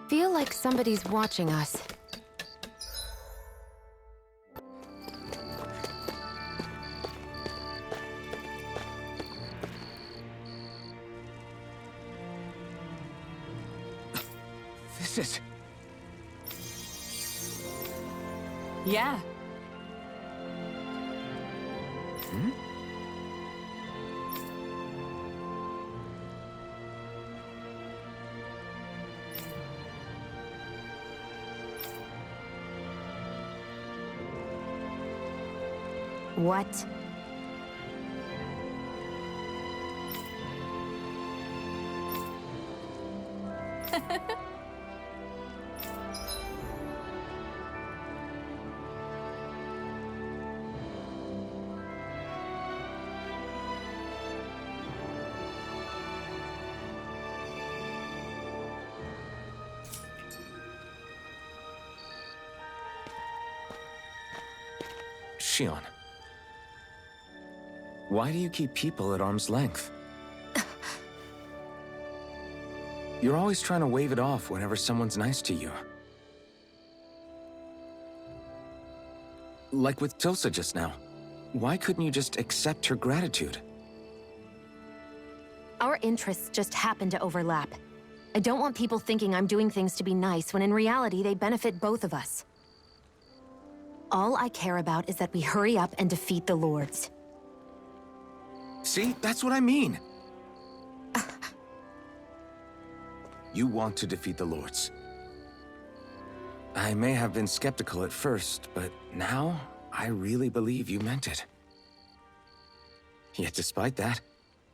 Feel like somebody's watching us. This is... Yeah. Hmm? What? Shionne. Why do you keep people at arm's length? You're always trying to wave it off whenever someone's nice to you. Like with Tilsa just now. Why couldn't you just accept her gratitude? Our interests just happen to overlap. I don't want people thinking I'm doing things to be nice when in reality they benefit both of us. All I care about is that we hurry up and defeat the Lords. See? That's what I mean! You want to defeat the Lords. I may have been skeptical at first, but now I really believe you meant it. Yet despite that,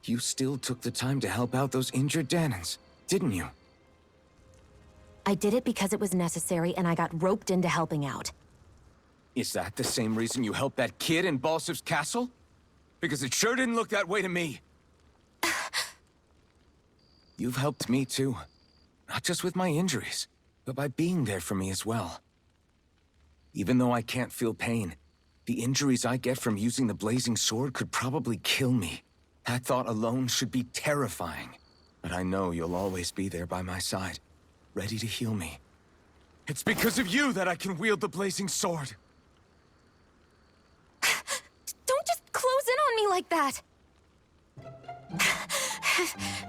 you still took the time to help out those injured Dahnans, didn't you? I did it because it was necessary and I got roped into helping out. Is that the same reason you helped that kid in Balsiv's castle? Because it sure didn't look that way to me. You've helped me too. Not just with my injuries, but by being there for me as well. Even though I can't feel pain, the injuries I get from using the blazing sword could probably kill me. That thought alone should be terrifying. But I know you'll always be there by my side, ready to heal me. It's because of you that I can wield the blazing sword. Don't just close in on me like that!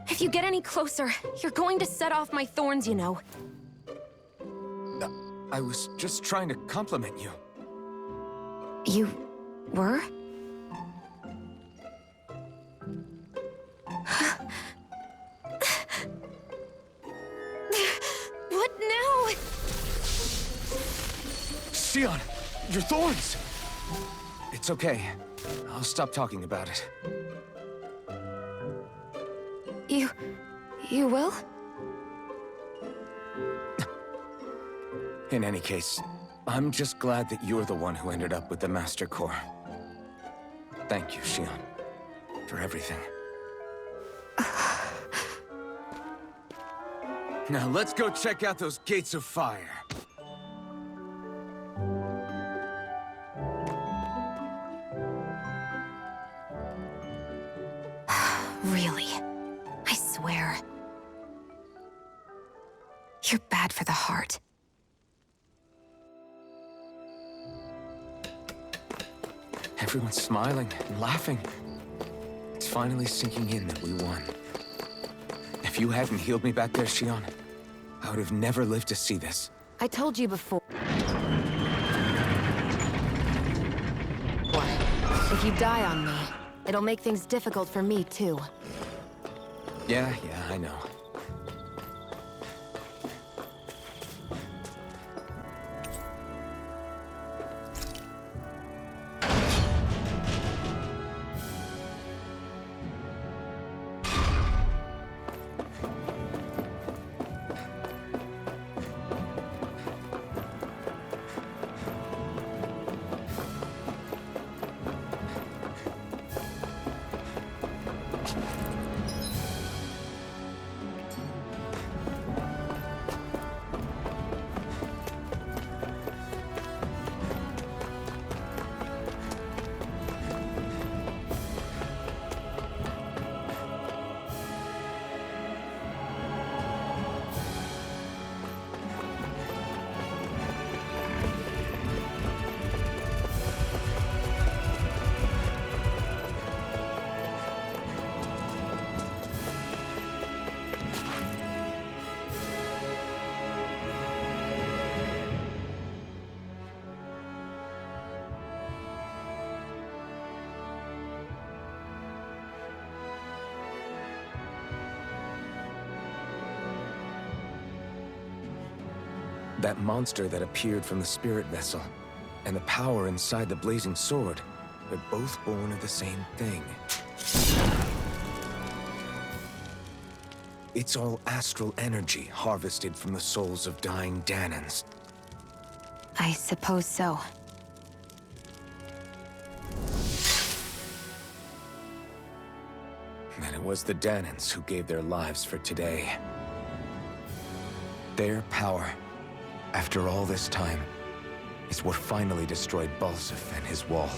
If you get any closer, you're going to set off my thorns, you know. I was just trying to compliment you. You were? What now? Shionne, your thorns! It's okay. I'll stop talking about it. You will? In any case, I'm just glad that you're the one who ended up with the Master Core. Thank you, Shionne, for everything. Now let's go check out those gates of fire. Really? I swear. You're bad for the heart. Everyone's smiling and laughing. It's finally sinking in that we won. If you hadn't healed me back there, Shionne, I would have never lived to see this. I told you before. What? If you die on me, it'll make things difficult for me, too. Yeah, I know. That monster that appeared from the spirit vessel, and the power inside the blazing sword, they're both born of the same thing. It's all astral energy harvested from the souls of dying Dahnans. I suppose so. And it was the Dahnans who gave their lives for today. Their power, after all this time, is what finally destroyed Balsif and his wall.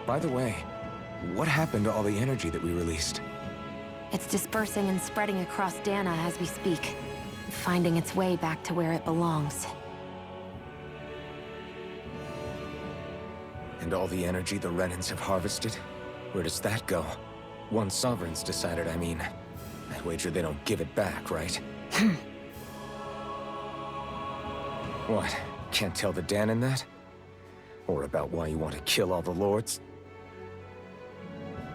By the way, what happened to all the energy that we released? It's dispersing and spreading across Dahna as we speak, finding its way back to where it belongs. And all the energy the Renans have harvested? Where does that go? Once Sovereign's decided, I mean. I'd wager they don't give it back, right? What? Can't tell the Dahnan that? Or about why you want to kill all the lords?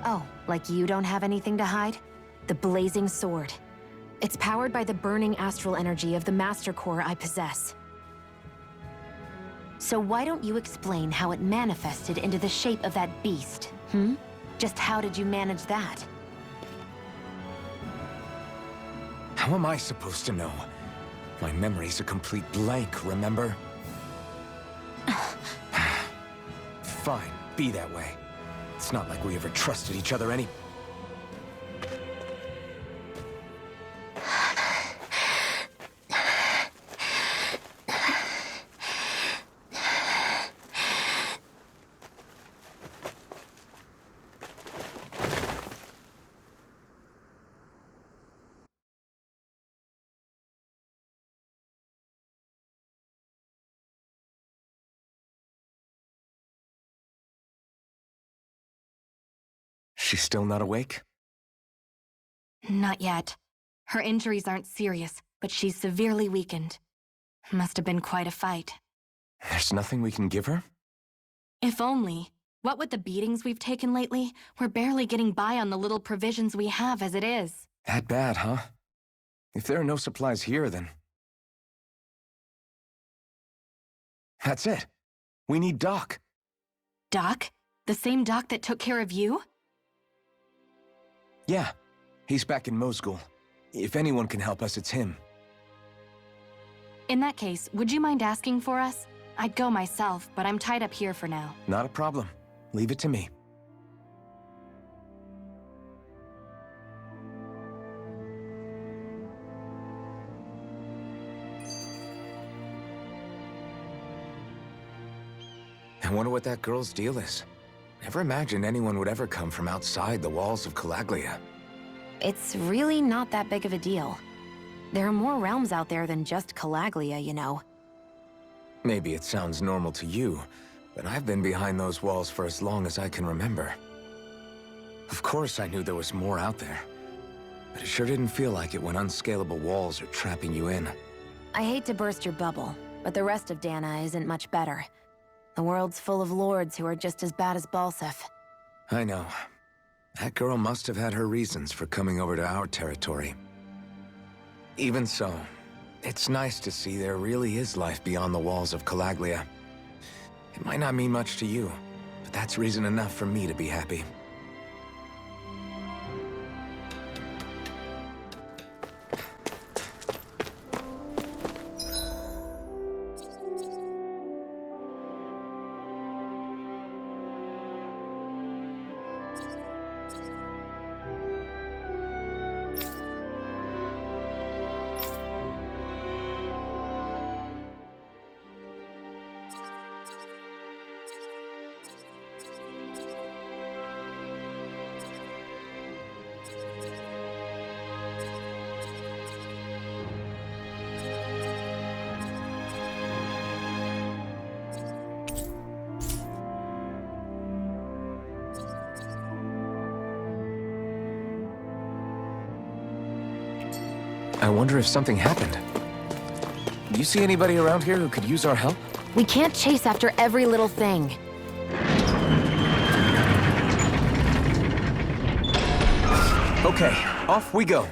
Oh, like you don't have anything to hide? The blazing sword. It's powered by the burning astral energy of the Master Core I possess. So why don't you explain how it manifested into the shape of that beast, hmm? Just how did you manage that? How am I supposed to know? My memory's a complete blank, remember? Fine, be that way. It's not like we ever trusted each other any... She's still not awake? Not yet. Her injuries aren't serious, but she's severely weakened. Must have been quite a fight. There's nothing we can give her? If only. What with the beatings we've taken lately, we're barely getting by on the little provisions we have as it is. That bad, huh? If there are no supplies here, then... That's it. We need Doc. Doc? The same Doc that took care of you? Yeah, he's back in Mosgul. If anyone can help us, it's him. In that case, would you mind asking for us? I'd go myself, but I'm tied up here for now. Not a problem. Leave it to me. I wonder what that girl's deal is. Never imagined anyone would ever come from outside the walls of Calaglia. It's really not that big of a deal. There are more realms out there than just Calaglia, you know. Maybe it sounds normal to you, but I've been behind those walls for as long as I can remember. Of course I knew there was more out there, but it sure didn't feel like it when unscalable walls are trapping you in. I hate to burst your bubble, but the rest of Dahna isn't much better. The world's full of lords who are just as bad as Balsif. I know. That girl must have had her reasons for coming over to our territory. Even so, it's nice to see there really is life beyond the walls of Calaglia. It might not mean much to you, but that's reason enough for me to be happy. I wonder if something happened. Do you see anybody around here who could use our help? We can't chase after every little thing. Okay, off we go.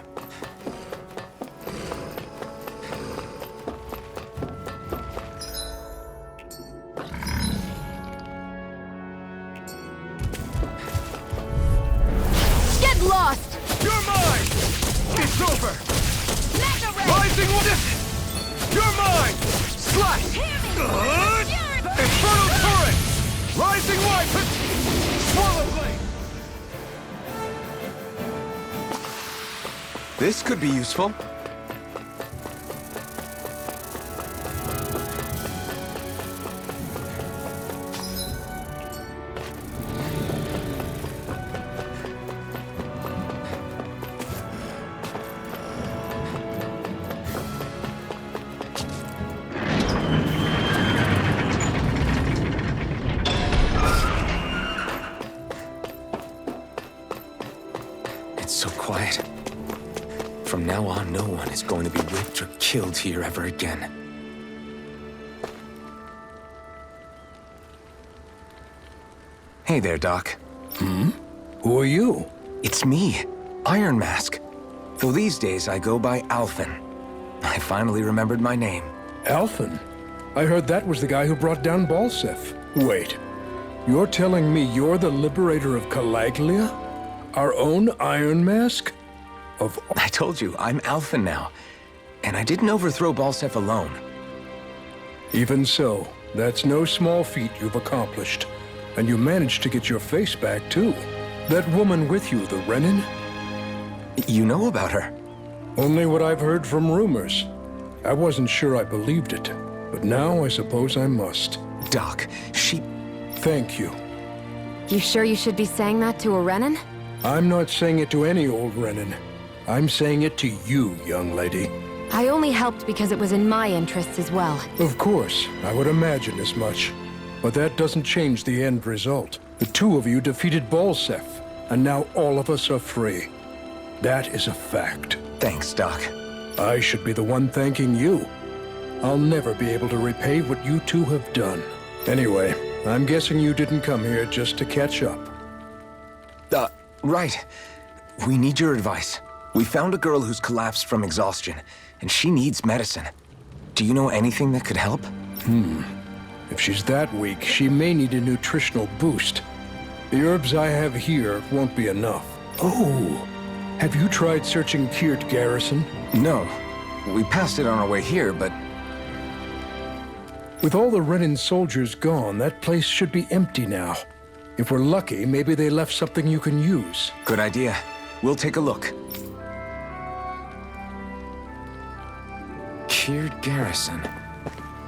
over! Rising Wind! You're mine! Slash! Infernal Torrent! Rising Wind! Swallow Blade! This could be useful. So quiet. From now on, no one is going to be whipped or killed here ever again. Hey there, Doc. Who are you? It's me, Iron Mask. Though these days I go by Alphen. I finally remembered my name. Alphen? I heard that was the guy who brought down Balseph. Wait, you're telling me you're the liberator of Calaglia? Our own Iron Mask? I told you, I'm Alphen now. And I didn't overthrow Balseph alone. Even so, that's no small feat you've accomplished. And you managed to get your face back, too. That woman with you, the Renin? You know about her? Only what I've heard from rumors. I wasn't sure I believed it, but now I suppose I must. Doc, she... Thank you. You sure you should be saying that to a Renin? I'm not saying it to any old Renin. I'm saying it to you, young lady. I only helped because it was in my interests as well. Of course, I would imagine as much. But that doesn't change the end result. The two of you defeated Balseph, and now all of us are free. That is a fact. Thanks, Doc. I should be the one thanking you. I'll never be able to repay what you two have done. Anyway, I'm guessing you didn't come here just to catch up. Right. We need your advice. We found a girl who's collapsed from exhaustion, and she needs medicine. Do you know anything that could help? If she's that weak, she may need a nutritional boost. The herbs I have here won't be enough. Oh, have you tried searching Kirt Garrison? No. We passed it on our way here, but... With all the Renin soldiers gone, that place should be empty now. If we're lucky, maybe they left something you can use. Good idea. We'll take a look. Kirt Garrison.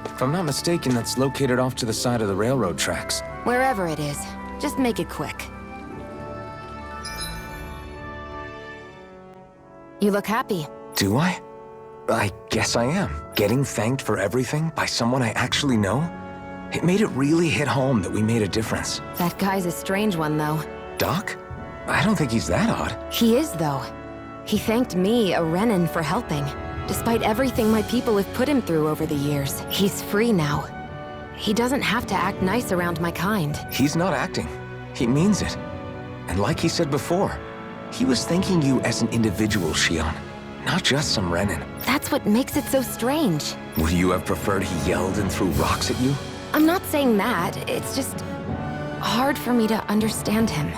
If I'm not mistaken, that's located off to the side of the railroad tracks. Wherever it is, just make it quick. You look happy. Do I? I guess I am. Getting thanked for everything by someone I actually know? It made it really hit home that we made a difference. That guy's a strange one, though. Doc? I don't think he's that odd. He is, though. He thanked me, a Renin, for helping. Despite everything my people have put him through over the years, he's free now. He doesn't have to act nice around my kind. He's not acting. He means it. And like he said before, he was thanking you as an individual, Shionne, not just some Renin. That's what makes it so strange. Would you have preferred he yelled and threw rocks at you? I'm not saying that. It's just hard for me to understand him.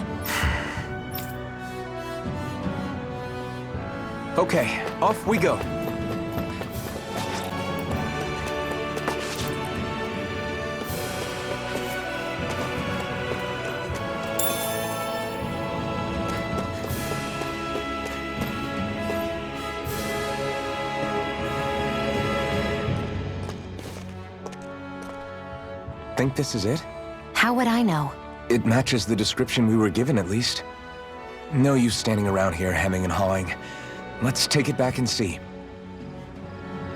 Okay, off we go. Think this is it? How would I know? It matches the description we were given, at least. No use standing around here hemming and hawing. Let's take it back and see.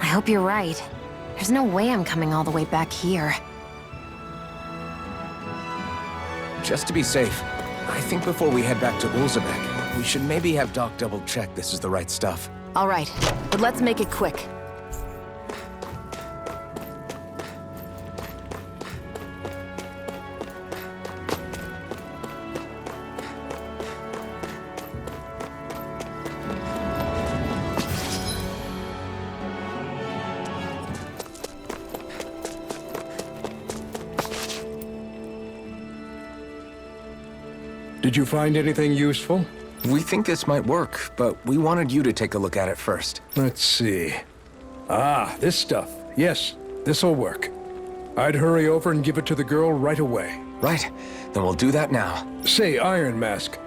I hope you're right. There's no way I'm coming all the way back here. Just to be safe, I think before we head back to Ulzebek, we should maybe have Doc double-check this is the right stuff. All right, but let's make it quick. Did you find anything useful? We think this might work, but we wanted you to take a look at it first. Let's see. Ah, this stuff. Yes, this'll work. I'd hurry over and give it to the girl right away. Right, then we'll do that now. Say, Iron Mask.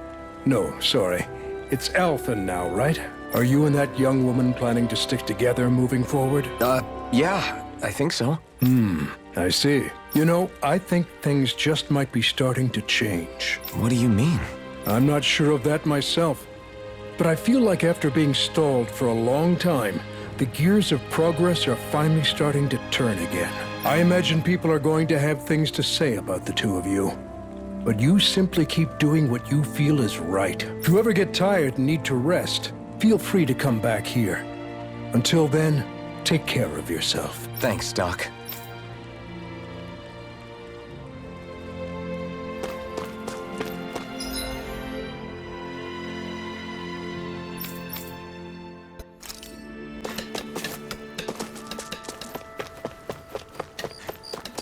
No, sorry. It's Alphen now, right? Are you and that young woman planning to stick together moving forward? Yeah, I think so. I see. You know, I think things just might be starting to change. What do you mean? I'm not sure of that myself, but I feel like after being stalled for a long time, the gears of progress are finally starting to turn again. I imagine people are going to have things to say about the two of you. But you simply keep doing what you feel is right. If you ever get tired and need to rest, feel free to come back here. Until then, take care of yourself. Thanks, Doc.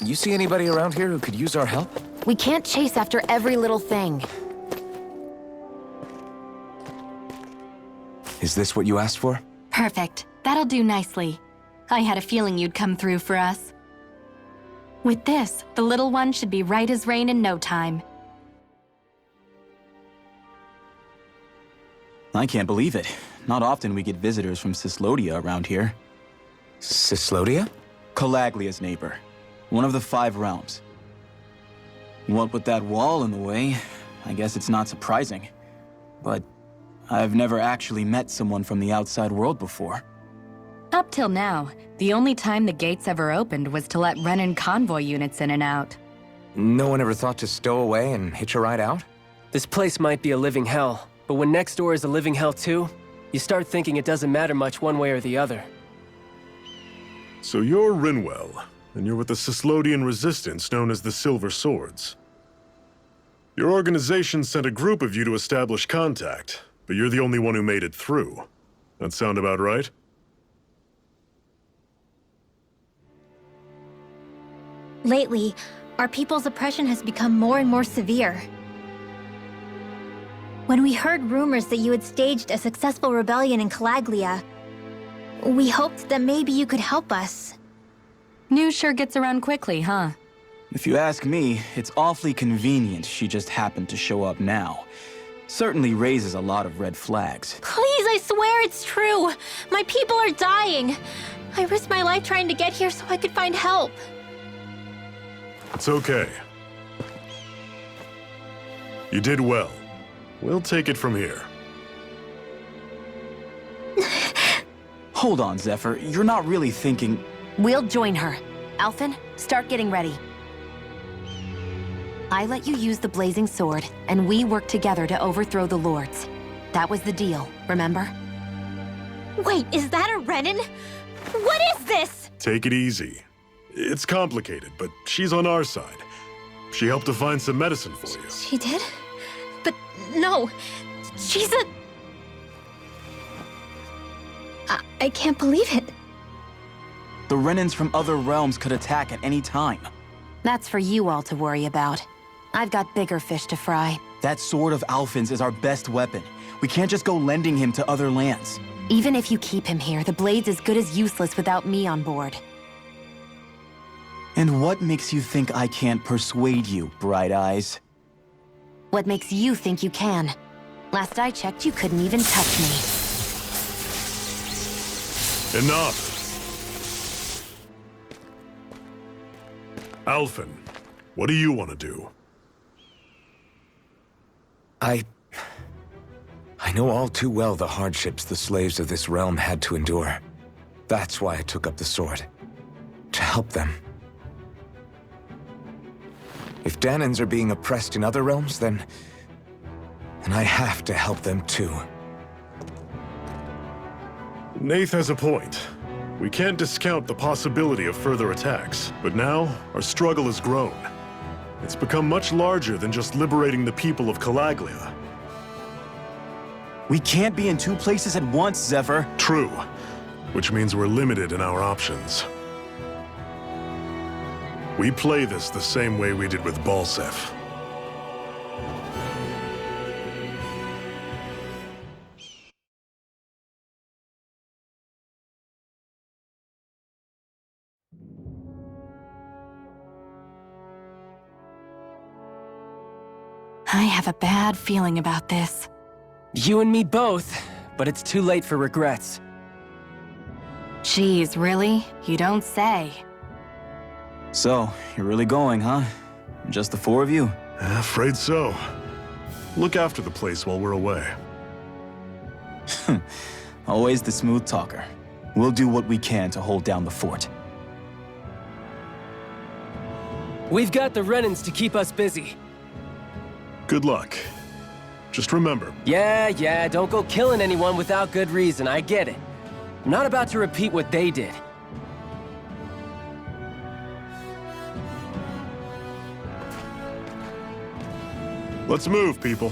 You see anybody around here who could use our help? We can't chase after every little thing. Is this what you asked for? Perfect. That'll do nicely. I had a feeling you'd come through for us. With this, the little one should be right as rain in no time. I can't believe it. Not often we get visitors from Cyclodia around here. Cyclodia? Calaglia's neighbor. One of the 5 realms. What with that wall in the way, I guess it's not surprising. But I've never actually met someone from the outside world before. Up till now, the only time the gates ever opened was to let Renan convoy units in and out. No one ever thought to stow away and hitch a ride out? This place might be a living hell, but when next door is a living hell too, you start thinking it doesn't matter much one way or the other. So you're Rinwell, and you're with the Cyclodian resistance known as the Silver Swords. Your organization sent a group of you to establish contact, but you're the only one who made it through. That sound about right? Lately, our people's oppression has become more and more severe. When we heard rumors that you had staged a successful rebellion in Calaglia, we hoped that maybe you could help us. News sure gets around quickly, huh? If you ask me, it's awfully convenient she just happened to show up now. Certainly raises a lot of red flags. Please, I swear it's true! My people are dying! I risked my life trying to get here so I could find help. It's okay. You did well. We'll take it from here. Hold on, Zephyr. You're not really thinking... We'll join her. Alphen, start getting ready. I let you use the blazing sword, and we work together to overthrow the lords. That was the deal, remember? Wait, is that a Renan? What is this? Take it easy. It's complicated, but she's on our side. She helped to find some medicine for you. She did? But no, she's a... I can't believe it. The Renans from other realms could attack at any time. That's for you all to worry about. I've got bigger fish to fry. That sword of Alphen's is our best weapon. We can't just go lending him to other lands. Even if you keep him here, the blade's as good as useless without me on board. And what makes you think I can't persuade you, Bright Eyes? What makes you think you can? Last I checked, you couldn't even touch me. Enough! Alphen, what do you want to do? I know all too well the hardships the slaves of this realm had to endure. That's why I took up the sword. To help them. If Dahnans are being oppressed in other realms, then I have to help them too. Nath has a point. We can't discount the possibility of further attacks, but now our struggle has grown. It's become much larger than just liberating the people of Calaglia. We can't be in 2 places at once, Zephyr. True, which means we're limited in our options. We play this the same way we did with Balsef. I have a bad feeling about this. You and me both, but it's too late for regrets. Geez, really? You don't say. So, you're really going, huh? Just the four of you? Afraid so. Look after the place while we're away. Always the smooth talker. We'll do what we can to hold down the fort. We've got the Renans to keep us busy. Good luck. Just remember, Yeah, don't go killing anyone without good reason, I get it. I'm not about to repeat what they did. let's move, people.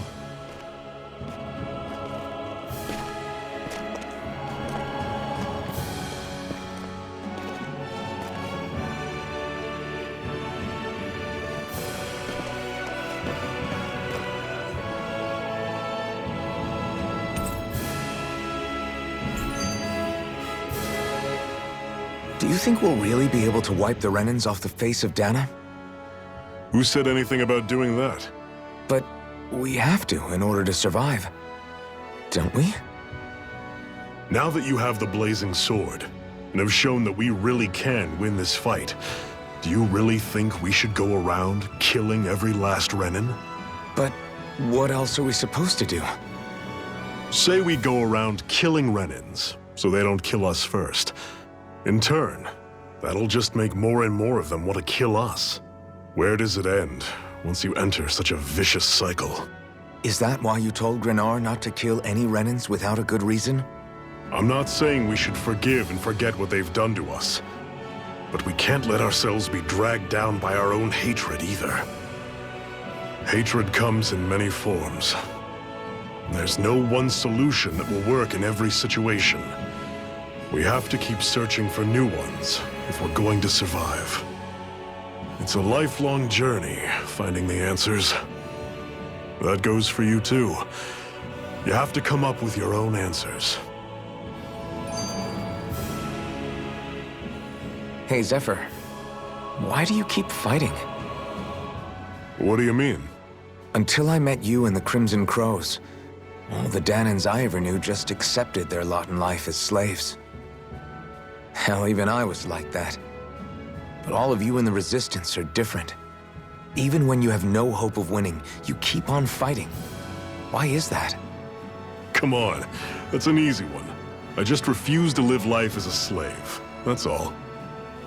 Do you think we'll really be able to wipe the Renans off the face of Dahna? Who said anything about doing that? But we have to in order to survive. Don't we? Now that you have the blazing sword, and have shown that we really can win this fight, do you really think we should go around killing every last Renan? But what else are we supposed to do? Say we go around killing Renans, so they don't kill us first. In turn, that'll just make more and more of them want to kill us. Where does it end once you enter such a vicious cycle? Is that why you told Grenar not to kill any Renans without a good reason? I'm not saying we should forgive and forget what they've done to us, but we can't let ourselves be dragged down by our own hatred either. Hatred comes in many forms. There's no one solution that will work in every situation. We have to keep searching for new ones if we're going to survive. It's a lifelong journey, finding the answers. That goes for you too. You have to come up with your own answers. Hey, Zephyr. Why do you keep fighting? What do you mean? Until I met you and the Crimson Crows, all the Dahnans I ever knew just accepted their lot in life as slaves. Hell, even I was like that. But all of you in the Resistance are different. Even when you have no hope of winning, you keep on fighting. Why is that? Come on, that's an easy one. I just refuse to live life as a slave, that's all.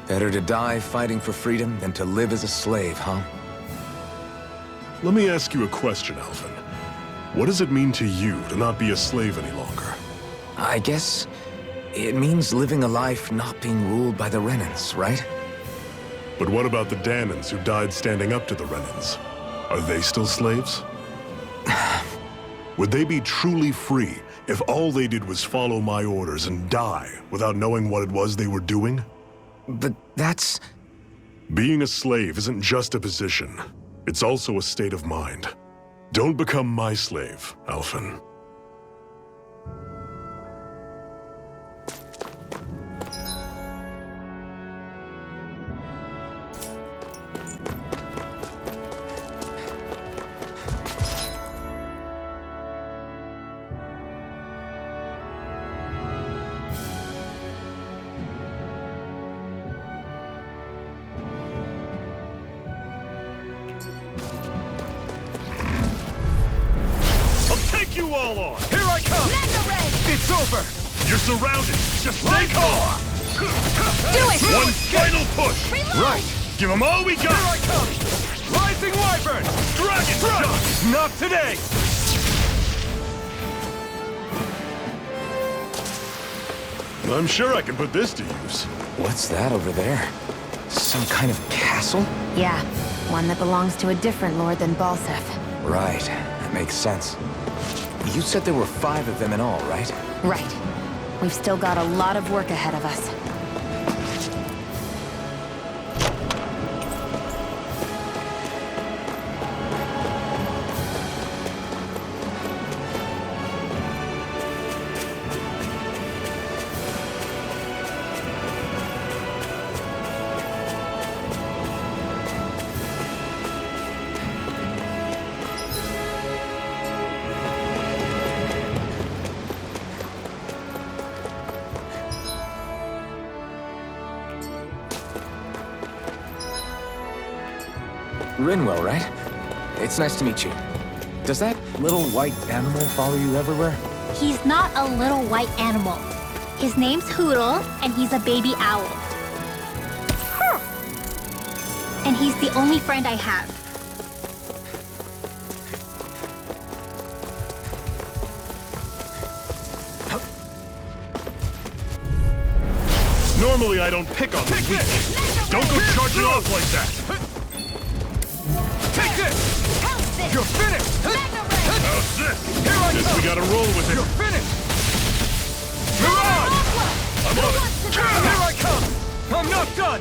Better to die fighting for freedom than to live as a slave, huh? Let me ask you a question, Alphen. What does it mean to you to not be a slave any longer? I guess it means living a life not being ruled by the Renans, right? But what about the Dahnans who died standing up to the Renans? Are they still slaves? Would they be truly free if all they did was follow my orders and die without knowing what it was they were doing? But that's... Being a slave isn't just a position. It's also a state of mind. Don't become my slave, Alphen. You all on! Here I come! It's over! You're surrounded! Just stay calm! Do it! One final push! Reload! Right! Give them all we got! Here I come! Rising Wyvern! Dragon shot! Not today! I'm sure I can put this to use. What's that over there? Some kind of castle? Yeah, one that belongs to a different lord than Balseth. Right, that makes sense. You said there were 5 of them in all, right? Right. We've still got a lot of work ahead of us. Rinwell, right? It's nice to meet you. Does that little white animal follow you everywhere? He's not a little white animal. His name's Hootle, and he's a baby owl. And he's the only friend I have. Normally I don't pick on the weak. Don't go charging off like that! Take this! You're finished! How's this? Here I Guess come! we gotta roll with it. You're finished! Mirage! I'm on it! Here I come! I'm not done!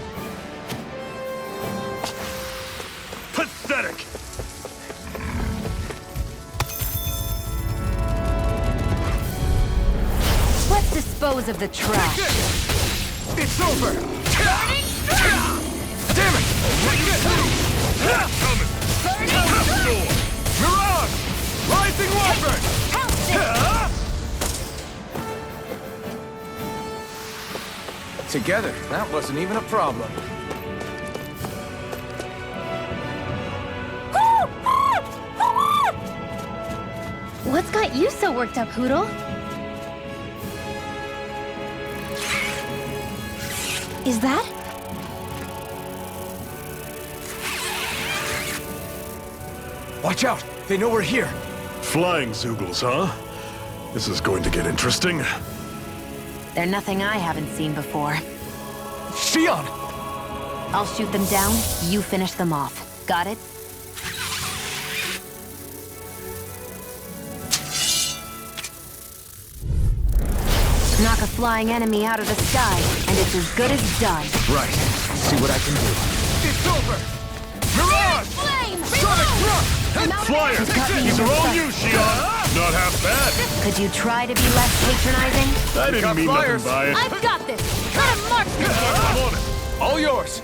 Pathetic! Let's dispose of the trash. It's over! Damn it! Coming! Mirage! Rising Wyvern! Together, that wasn't even a problem. What's got you so worked up, Hootle? Is that? Watch out! They know we're here! Flying Zoogles, huh? This is going to get interesting. They're nothing I haven't seen before. Shionne! I'll shoot them down, you finish them off. Got it? Knock a flying enemy out of the sky, and it's as good as done. Right. See what I can do. It's over! Mirage! Sonic thrust! Flyer! These are all you, Shionne! Not half bad! Could you try to be less patronizing? I didn't mean flyers. nothing by it. I've got this! Got a marksman! I'm on it! All yours!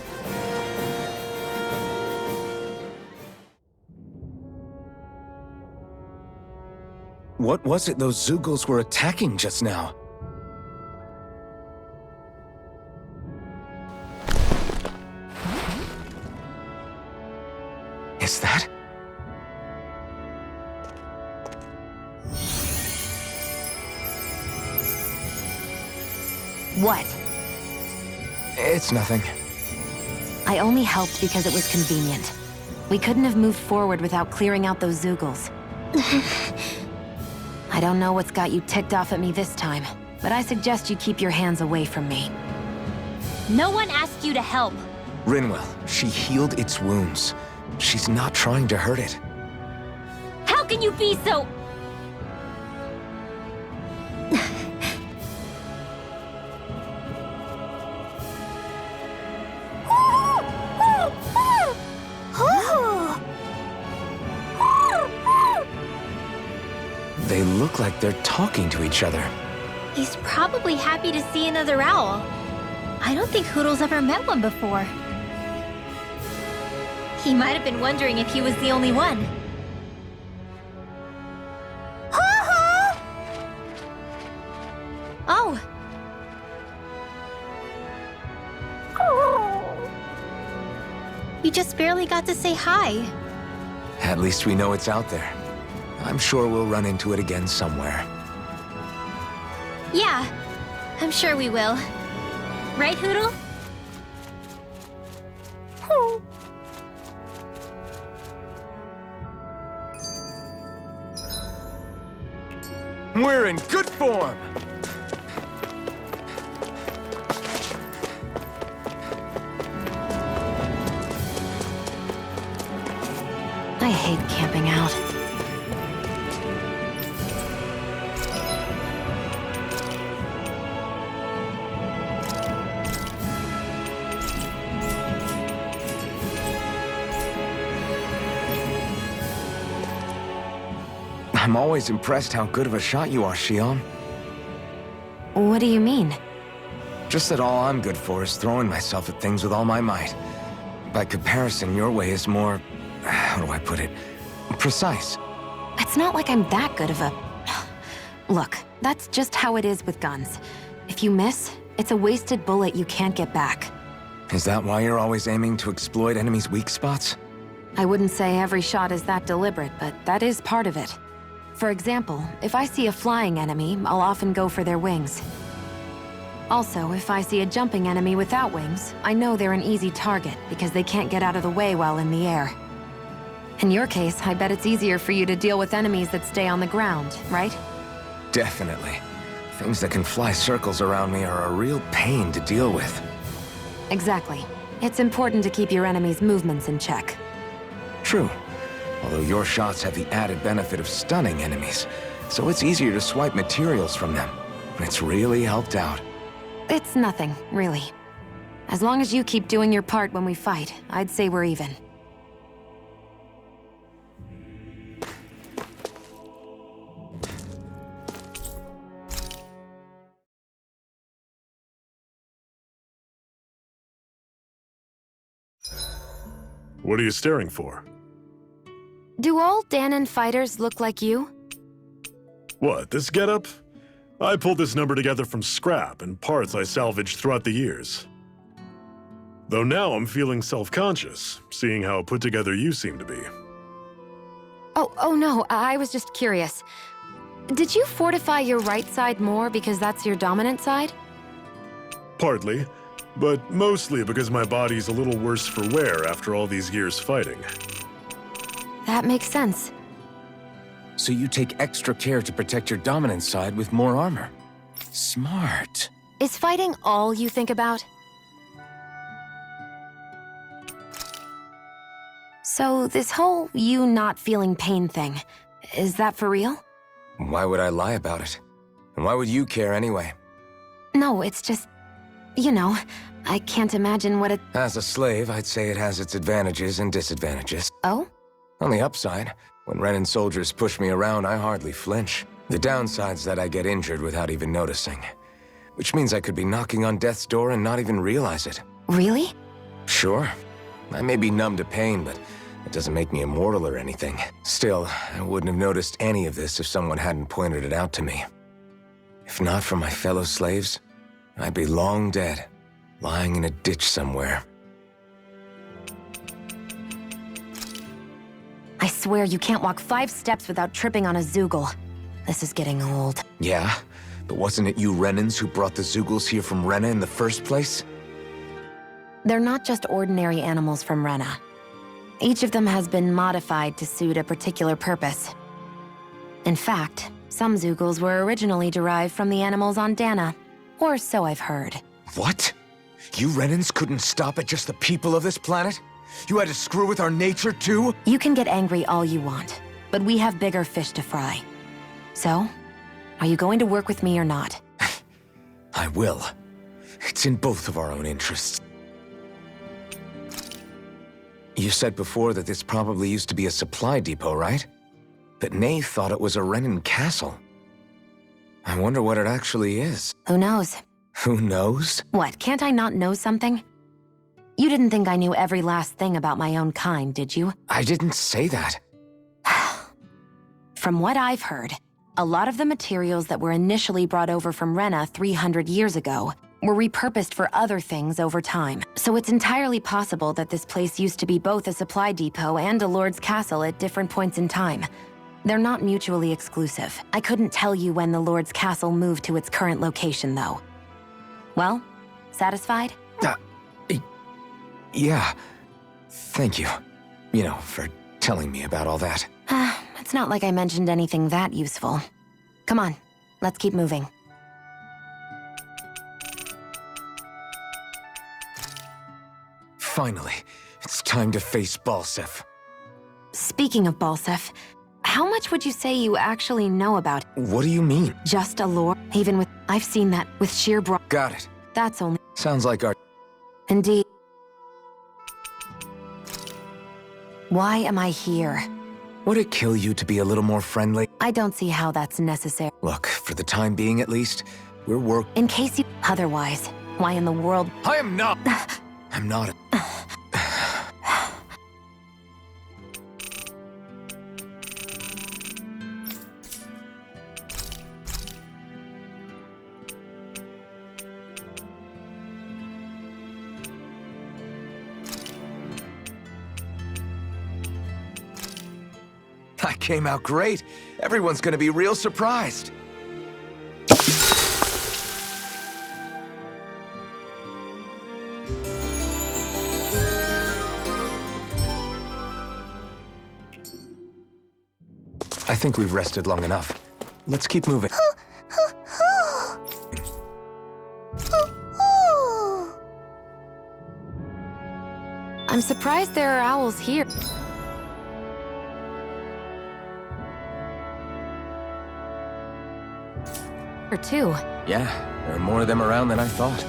What was it those Zoogles were attacking just now? Is that? What? It's nothing. I only helped because it was convenient. We couldn't have moved forward without clearing out those Zoogles. I don't know what's got you ticked off at me this time, but I suggest you keep your hands away from me. No one asked you to help. Rinwell, she healed its wounds. She's not trying to hurt it. How can you be so... They look like they're talking to each other. He's probably happy to see another owl. I don't think Hootle's ever met one before. He might have been wondering if he was the only one. Oh. You just barely got to say hi. At least we know it's out there. I'm sure we'll run into it again somewhere. Yeah, I'm sure we will. Right, Hootle? We're in good form! I hate camping out. I'm always impressed how good of a shot you are, Shionne. What do you mean? Just that all I'm good for is throwing myself at things with all my might. By comparison, your way is more... how do I put it? Precise. It's not like I'm that good of a... Look, that's just how it is with guns. If you miss, it's a wasted bullet you can't get back. Is that why you're always aiming to exploit enemies' weak spots? I wouldn't say every shot is that deliberate, but that is part of it. For example, if I see a flying enemy, I'll often go for their wings. Also, if I see a jumping enemy without wings, I know they're an easy target because they can't get out of the way while in the air. In your case, I bet it's easier for you to deal with enemies that stay on the ground, right? Definitely. Things that can fly circles around me are a real pain to deal with. Exactly. It's important to keep your enemy's movements in check. True. Although your shots have the added benefit of stunning enemies, so it's easier to swipe materials from them. It's really helped out. It's nothing, really. As long as you keep doing your part when we fight, I'd say we're even. What are you staring for? Do all Dahna fighters look like you? What, this getup? I pulled this number together from scrap and parts I salvaged throughout the years. Though now I'm feeling self-conscious, seeing how put together you seem to be. Oh no, I was just curious. Did you fortify your right side more because that's your dominant side? Partly, but mostly because my body's a little worse for wear after all these years fighting. That makes sense. So you take extra care to protect your dominant side with more armor. Smart. Is fighting all you think about? So this whole you not feeling pain thing, is that for real? Why would I lie about it? And why would you care anyway? No, it's just, you know, I can't imagine what it... As a slave, I'd say it has its advantages and disadvantages. Oh? On the upside, when Renan soldiers push me around, I hardly flinch. The downside's that I get injured without even noticing. Which means I could be knocking on death's door and not even realize it. Really? Sure. I may be numb to pain, but it doesn't make me immortal or anything. Still, I wouldn't have noticed any of this if someone hadn't pointed it out to me. If not for my fellow slaves, I'd be long dead, lying in a ditch somewhere. I swear you can't walk 5 steps without tripping on a Zoogle. This is getting old. Yeah? But wasn't it you Renans who brought the Zoogles here from Rena in the first place? They're not just ordinary animals from Rena. Each of them has been modified to suit a particular purpose. In fact, some Zoogles were originally derived from the animals on Dahna. Or so I've heard. What? You Renans couldn't stop at just the people of this planet? You had to screw with our nature too? You can get angry all you want, but we have bigger fish to fry. So, are you going to work with me or not? I will. It's in both of our own interests. You said before that this probably used to be a supply depot, right? But Nay thought it was a Renan castle. I wonder what it actually is. Who knows? Who knows? What, can't I not know something? You didn't think I knew every last thing about my own kind, did you? I didn't say that. From what I've heard, a lot of the materials that were initially brought over from Rena 300 years ago were repurposed for other things over time. So it's entirely possible that this place used to be both a supply depot and a lord's castle at different points in time. They're not mutually exclusive. I couldn't tell you when the lord's castle moved to its current location, though. Well, satisfied? Yeah. Thank you. You know, for telling me about all that. It's not like I mentioned anything that useful. Come on, let's keep moving. Finally, it's time to face Balseph. Speaking of Balseph, how much would you say you actually know about it? What do you mean? Just a lore? Even with... I've seen that with sheer Got it. That's only... Sounds like our... Indeed. Why am I here? Would it kill you to be a little more friendly? I don't see how that's necessary. Look, for the time being at least, we're In case you... Otherwise, why in the world... I am not... I'm not... That came out great. Everyone's gonna be real surprised. I think we've rested long enough. Let's keep moving. I'm surprised there are owls here. Or two. Yeah, there are more of them around than I thought.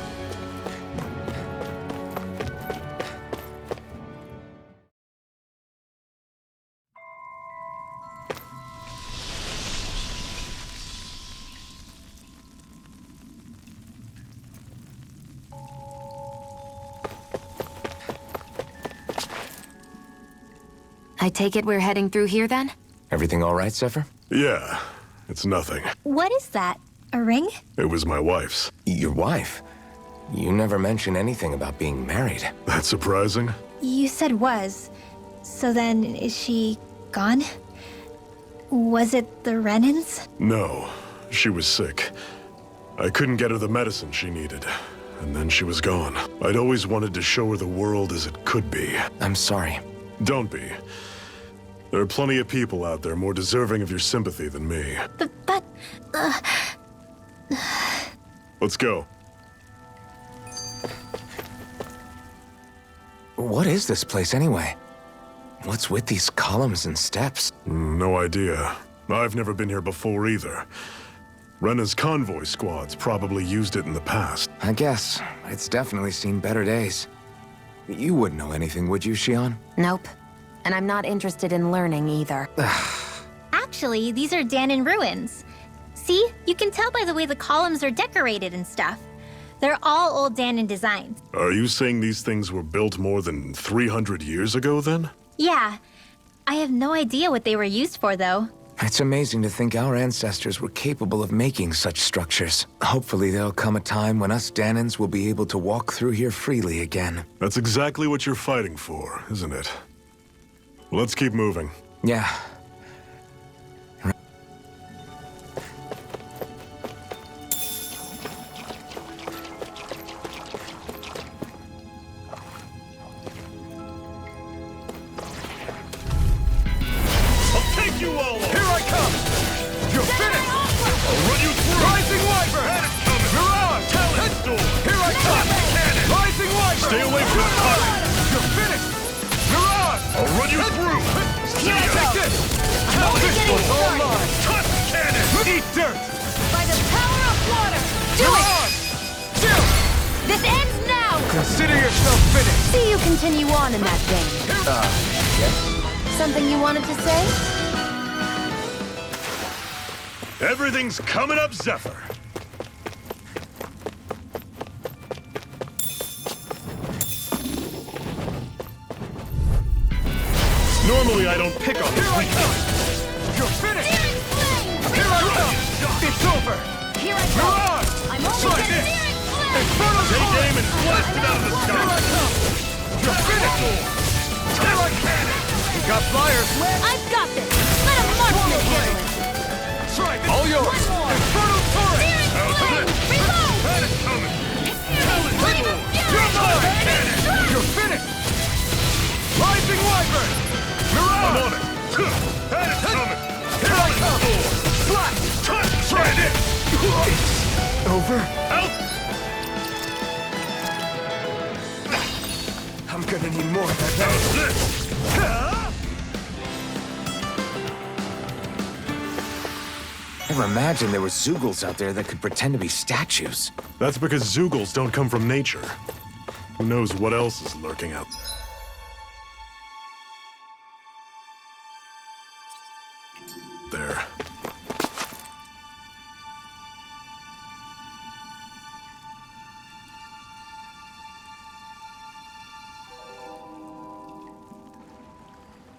I take it we're heading through here then? Everything all right, Zephyr? Yeah, it's nothing. What is that? A ring? It was my wife's. Your wife? You never mentioned anything about being married. That's surprising. You said was. So then, is she gone? Was it the Renans? No, she was sick. I couldn't get her the medicine she needed. And then she was gone. I'd always wanted to show her the world as it could be. I'm sorry. Don't be. There are plenty of people out there more deserving of your sympathy than me. But... Let's go. What is this place anyway? What's with these columns and steps? No idea. I've never been here before either. Rena's convoy squads probably used it in the past. I guess. It's definitely seen better days. You wouldn't know anything, would you, Shionne? Nope. And I'm not interested in learning either. Actually, these are Dahna ruins. See? You can tell by the way the columns are decorated and stuff. They're all old Dahna designs. Are you saying these things were built more than 300 years ago, then? Yeah. I have no idea what they were used for, though. It's amazing to think our ancestors were capable of making such structures. Hopefully there'll come a time when us Dahnans will be able to walk through here freely again. That's exactly what you're fighting for, isn't it? Let's keep moving. Yeah. You all over. Here I come! You're finished! I'll run you through! Rising Wyvern! Had it coming! Mirage! Talent Storm! Here I come! Cannon! Rising Wyvern! Stay away from the target! You're finished! Mirage! I'll run you through! Take this! Pistol's all mine! Cut! Cannon! Eat dirt! By the power of water! Do Mirage! Chill! This ends now! Consider yourself finished! See you continue on in that vein. Yes? Something you wanted to say? Everything's coming up, Zephyr. Normally, I don't pick on this. Here I come! You're finished! Here I come! It's over! Here I go! Mirage! I'm only Try getting this! Inferno Take aim and blast it out of the Here sky. I come! You're finished! Here I cannon! You got flyers! I've got this! Let a marksman handle it! Try this! All yours! One more! Inferno turret! Reload! Had it coming. You're mine! You're finished! Rising Wyvern! Mirage! I'm on it. Had it coming. Here I come! Slap! Try this! It's over? Out. I'm gonna need more of that. How's this? Never imagined there were Zeugles out there that could pretend to be statues. That's because Zeugles don't come from nature. Who knows what else is lurking out there.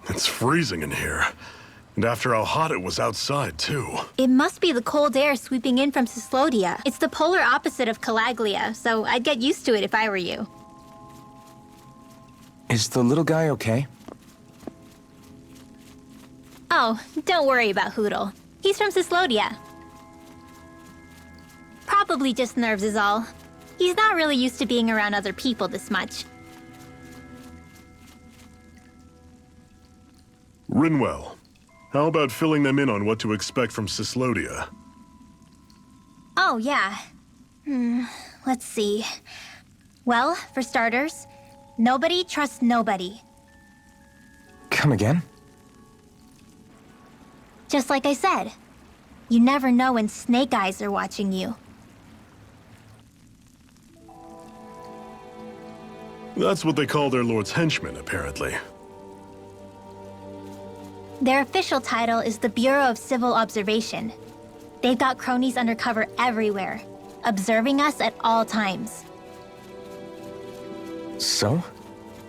It's freezing in here. And after how hot it was outside, too. It must be the cold air sweeping in from Cyclodia. It's the polar opposite of Calaglia, so I'd get used to it if I were you. Is the little guy okay? Oh, don't worry about Hootle. He's from Cyclodia. Probably just nerves is all. He's not really used to being around other people this much. Rinwell, how about filling them in on what to expect from Cyclodia? Oh, yeah. Let's see. Well, for starters, nobody trusts nobody. Come again? Just like I said, you never know when Snake Eyes are watching you. That's what they call their lord's henchmen, apparently. Their official title is the Bureau of Civil Observation. They've got cronies undercover everywhere, observing us at all times. So?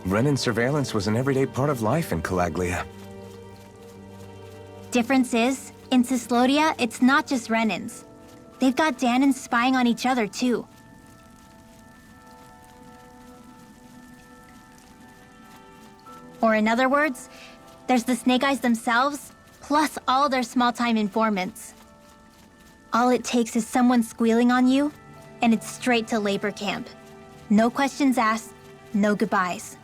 Renan surveillance was an everyday part of life in Calaglia. Difference is, in Cyclodia, it's not just Renans. They've got Dahnans spying on each other, too. Or in other words, there's the Snake Eyes themselves, plus all their small-time informants. All it takes is someone squealing on you, and it's straight to labor camp. No questions asked, no goodbyes.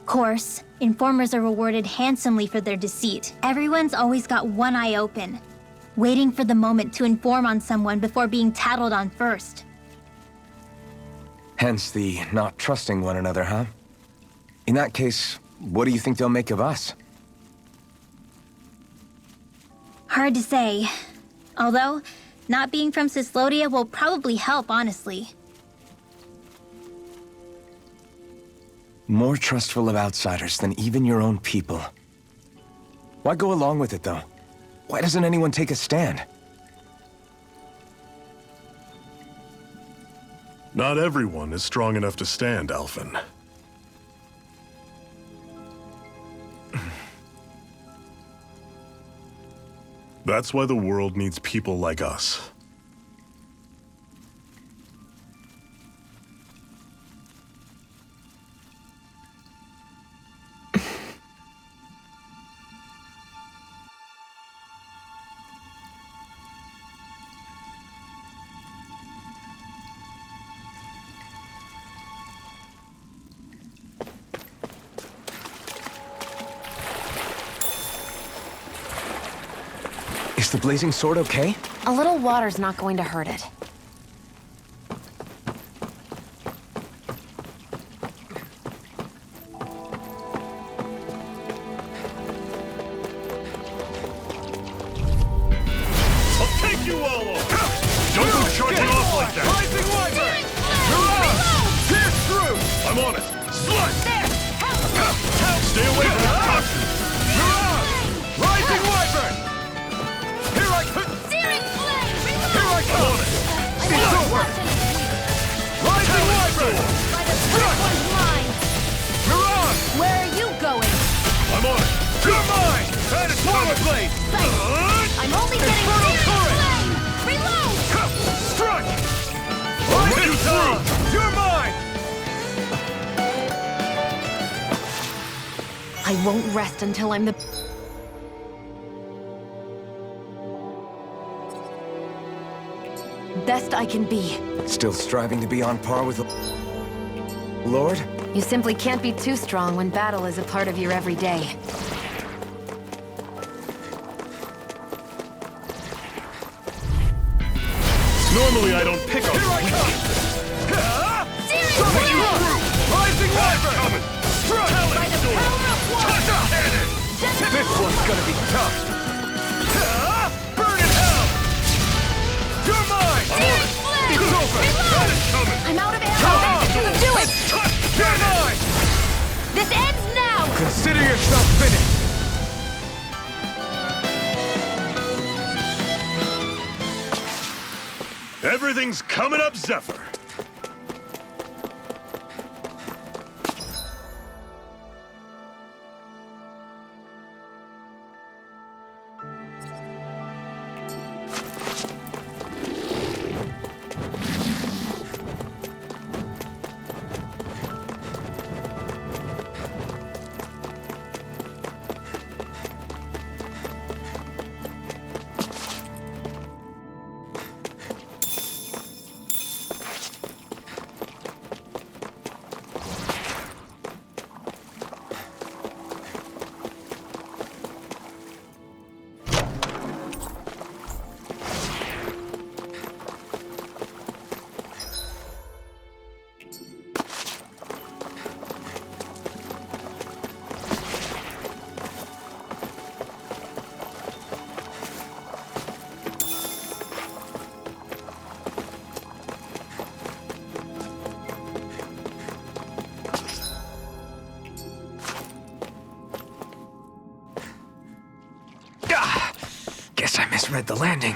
Course, informers are rewarded handsomely for their deceit. Everyone's always got one eye open, waiting for the moment to inform on someone before being tattled on first. Hence the not trusting one another, huh? In that case, what do you think they'll make of us? Hard to say. Although, not being from Cyclodia will probably help, honestly. More trustful of outsiders than even your own people. Why go along with it, though? Why doesn't anyone take a stand? Not everyone is strong enough to stand, Alphen. That's why the world needs people like us. Is the blazing sword okay? A little water's not going to hurt it. I'll take you all on! Don't go charging off like that! Rising Wyvern! Pierce through! I'm on it! Slut! Stay away from that costume! Rising Wyvern! Here I come! Here I come! It's over! Rising Wyvern! Mirage! Where are you going? I'm on it! You're mine! That is Power Blade! I'm only getting Infernal Turret! Reload! Strike! Rising you Sun! You're mine! I won't rest until I'm the... best I can be. Still striving to be on par with the Lord? You simply can't be too strong when battle is a part of your everyday. Normally I don't pick on Here I come! Put you through! Rising Wyvern! Coming! Strike! Talent sword! Touch a cannon! This one's gonna be tough! Burn in hell! You're mine! I'm on it! It's over! That is coming! I'm out of Come ammo! on! Do it! Touch You're cannon! mine! This ends now! Consider yourself finished! Everything's coming up, Zephyr! misread the landing.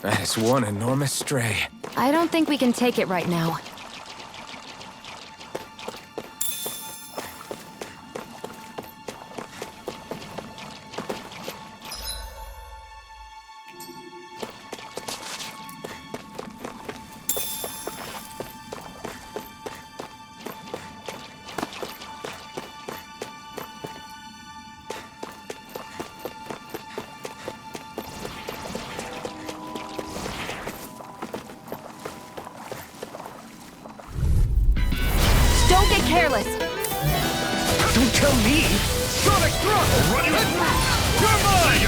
That is one enormous stray. I don't think we can take it right now. Don't get careless! Don't tell me! Sonic thrust! I'll run you through! You're mine!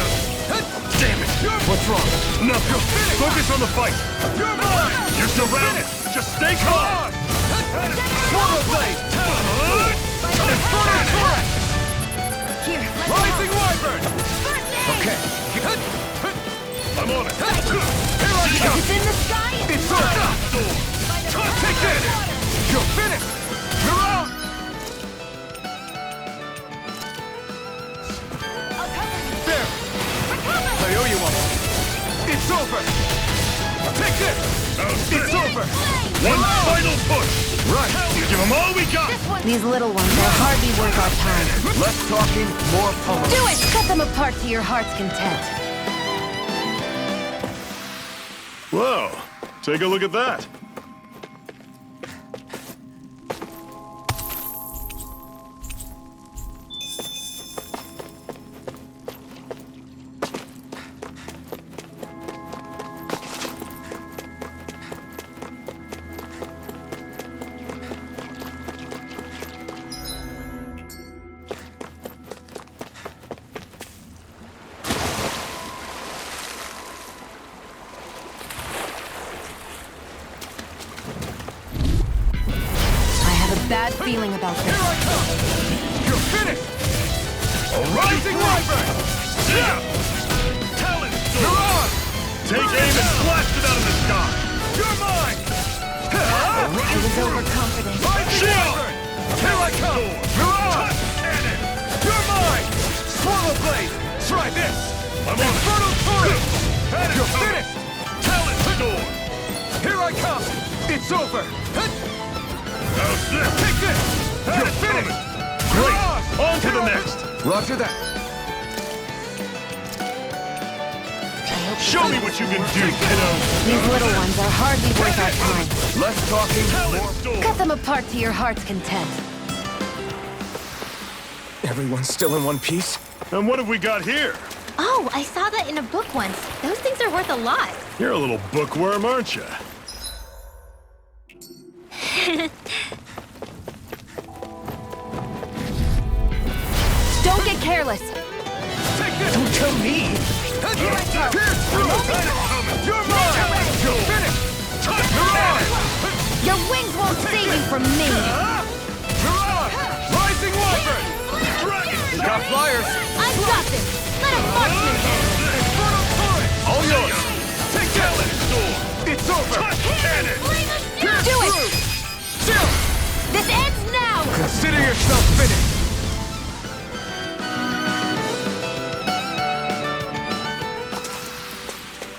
Damn it! What's wrong? Nothing. Focus on the fight! You're mine! You're surrounded! Just stay calm! Swallow blade! Inferno Torrent! Here, Rising Wyvern! Okay. I'm on it! Here I come! it's in the sky! It's on! Take this! You're finished! You're out! There! I owe you one. It's over! Take this! It's over! One final push! Right! Give them all we got! These little ones are hardly worth our time. Less talking, more pummeling. Do it! Cut them apart to your heart's content. Whoa, take a look at that. Bad feeling about this. Here I come! You're finished! A rising wyvern! Yeah! Talent! You're on! Take aim and blast it out of the sky! You're mine! I was overconfident. Rising wyvern! Here I come! You're on! Cannon! You're mine! Swallow blade! Try this! I'm on Inferno Torrent! You're finished! Talent storm! Here I come! It's over! How's this? Take this! You're finished! Great! On to the next! Roger that. Show me what you can do, kiddo! These little ones are hardly worth our time. Less talking, Talent more... storm! Cut them apart to your heart's content. Everyone's still in one piece? And what have we got here? Oh, I saw that in a book once. Those things are worth a lot. You're a little bookworm, aren't you? Don't get careless. Take this! Don't tell me! Pierce through! You're mine! You're finished! You're on! Your wings won't save you from me. You're on! Rising wyvern! Dragon! Got flyers! I've got this. Let a marksman handle it. Inferno Torrent! All yours! Take talent storm! It's over! Cannon! Pierce Do it! through! Chill! This ends now. Consider yourself finished!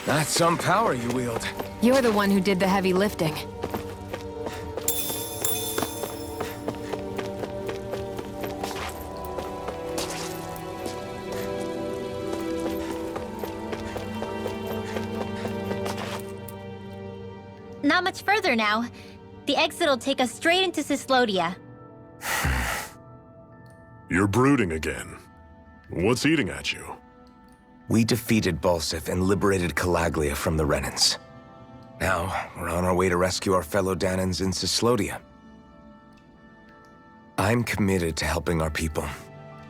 That's some power you wield. You're the one who did the heavy lifting. Not much further now. The exit'll take us straight into Cyclodia. You're brooding again. What's eating at you? We defeated Balsif and liberated Calaglia from the Renans. Now, we're on our way to rescue our fellow Dahnans in Cyclodia. I'm committed to helping our people.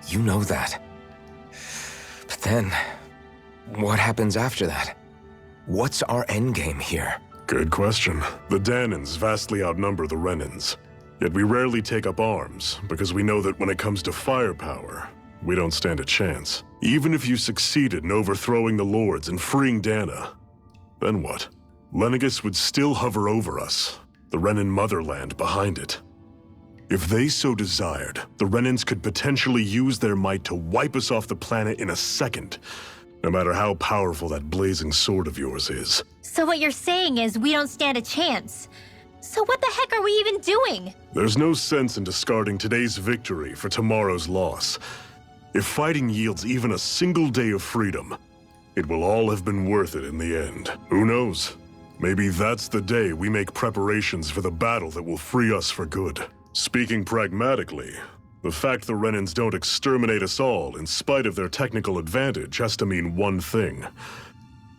You know that. But then, what happens after that? What's our endgame here? Good question. The Dahnans vastly outnumber the Renans. Yet we rarely take up arms, because we know that when it comes to firepower, we don't stand a chance. Even if you succeeded in overthrowing the Lords and freeing Dahna, then what? Lenegis would still hover over us, the Renan motherland behind it. If they so desired, the Renans could potentially use their might to wipe us off the planet in a second, no matter how powerful that blazing sword of yours is. So what you're saying is we don't stand a chance. So what the heck are we even doing? There's no sense in discarding today's victory for tomorrow's loss. If fighting yields even a single day of freedom, it will all have been worth it in the end. Who knows? Maybe that's the day we make preparations for the battle that will free us for good. Speaking pragmatically, the fact the Renans don't exterminate us all in spite of their technical advantage has to mean one thing.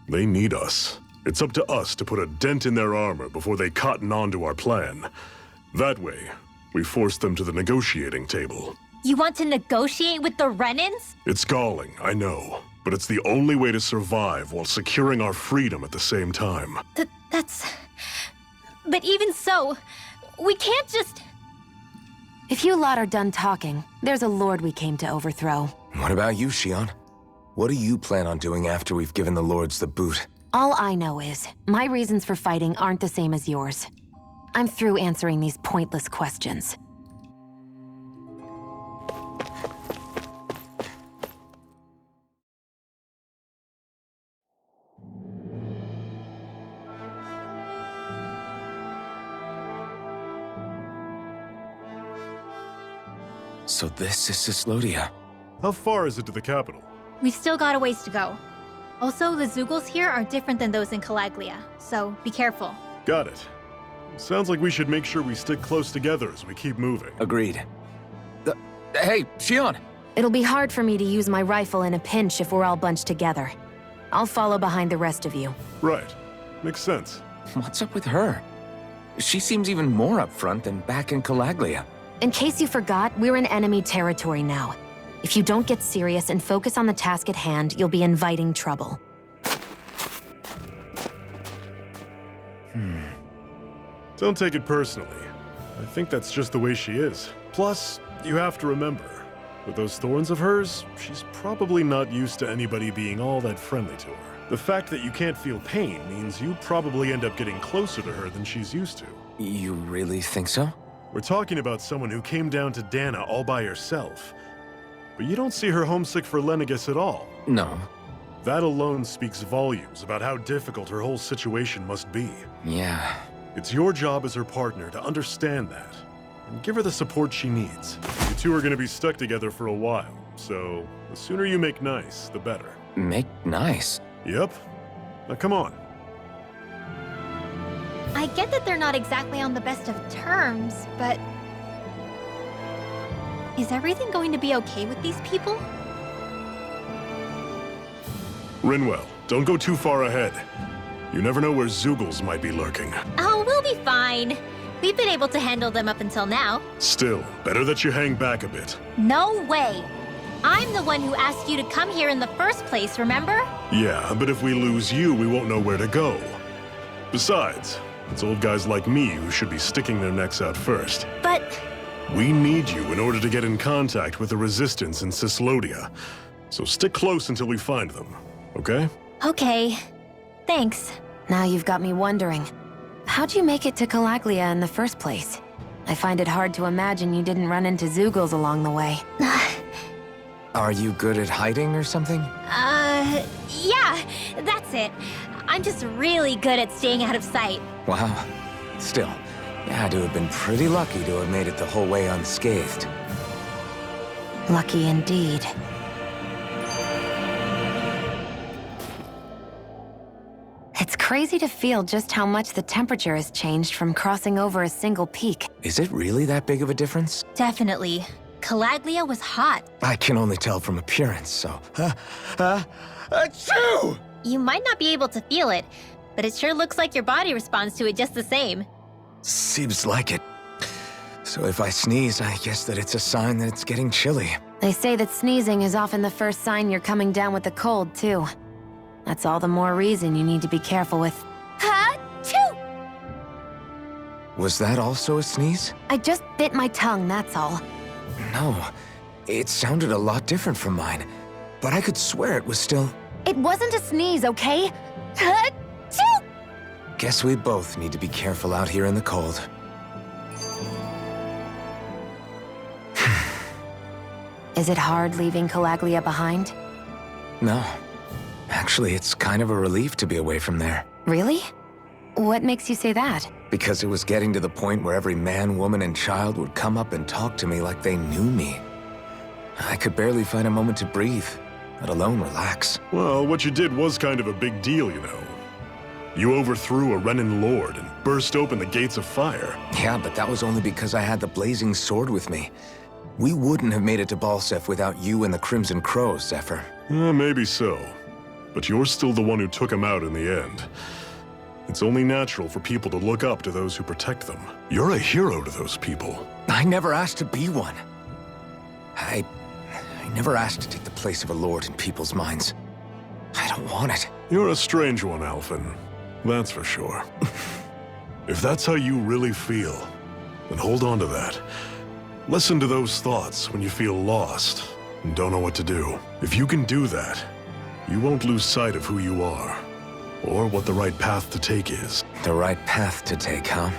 They need us. It's up to us to put a dent in their armor before they cotton on to our plan. That way, we force them to the negotiating table. You want to negotiate with the Renans? It's galling, I know. But it's the only way to survive while securing our freedom at the same time. That's... But even so, we can't just... If you lot are done talking, there's a lord we came to overthrow. What about you, Shionne? What do you plan on doing after we've given the lords the boot? All I know is, my reasons for fighting aren't the same as yours. I'm through answering these pointless questions. So this is Cyclodia. How far is it to the capital? We've still got a ways to go. Also, the Zeugles here are different than those in Calaglia, so be careful. Got it. Sounds like we should make sure we stick close together as we keep moving. Agreed. Hey, Shionne! It'll be hard for me to use my rifle in a pinch if we're all bunched together. I'll follow behind the rest of you. Right. Makes sense. What's up with her? She seems even more upfront than back in Calaglia. In case you forgot, we're in enemy territory now. If you don't get serious and focus on the task at hand, you'll be inviting trouble. Don't take it personally. I think that's just the way she is. Plus, you have to remember, with those thorns of hers, she's probably not used to anybody being all that friendly to her. The fact that you can't feel pain means you probably end up getting closer to her than she's used to. You really think so? We're talking about someone who came down to Dahna all by herself. But you don't see her homesick for Lenegis at all. No. That alone speaks volumes about how difficult her whole situation must be. Yeah. It's your job as her partner to understand that, and give her the support she needs. You two are going to be stuck together for a while, so the sooner you make nice, the better. Make nice? Yep. Now come on. I get that they're not exactly on the best of terms, but... Is everything going to be okay with these people? Rinwell, don't go too far ahead. You never know where Zeugles might be lurking. Oh, we'll be fine. We've been able to handle them up until now. Still, better that you hang back a bit. No way. I'm the one who asked you to come here in the first place, remember? Yeah, but if we lose you, we won't know where to go. Besides, it's old guys like me who should be sticking their necks out first. But... We need you in order to get in contact with the Resistance in Cyclodia. So stick close until we find them, okay? Okay. Thanks. Now you've got me wondering. How'd you make it to Calaglia in the first place? I find it hard to imagine you didn't run into Zeugles along the way. Are you good at hiding or something? Yeah, that's it. I'm just really good at staying out of sight. Wow. Still, you had to have been pretty lucky to have made it the whole way unscathed. Lucky indeed. It's crazy to feel just how much the temperature has changed from crossing over a single peak. Is it really that big of a difference? Definitely. Calaglia was hot. I can only tell from appearance, so... Achoo! You might not be able to feel it, but it sure looks like your body responds to it just the same. Seems like it. So if I sneeze, I guess that it's a sign that it's getting chilly. They say that sneezing is often the first sign you're coming down with the cold, too. That's all the more reason you need to be careful with. Ha-choo! Was that also a sneeze? I just bit my tongue, that's all. No, it sounded a lot different from mine. But I could swear it was still... It wasn't a sneeze, okay? Ha-choo! Guess we both need to be careful out here in the cold. Is it hard leaving Calaglia behind? No. Actually, it's kind of a relief to be away from there. Really? What makes you say that? Because it was getting to the point where every man, woman, and child would come up and talk to me like they knew me. I could barely find a moment to breathe, let alone relax. Well, what you did was kind of a big deal, you know. You overthrew a Renan lord and burst open the gates of fire. Yeah, but that was only because I had the blazing sword with me. We wouldn't have made it to Balsef without you and the Crimson Crows, Zephyr. Maybe so. But you're still the one who took him out in the end. It's only natural for people to look up to those who protect them. You're a hero to those people. I never asked to be one. I never asked to take the place of a lord in people's minds. I don't want it. You're a strange one, Alphen. That's for sure. If that's how you really feel, then hold on to that. Listen to those thoughts when you feel lost and don't know what to do. If you can do that, you won't lose sight of who you are, or what the right path to take is. The right path to take, huh?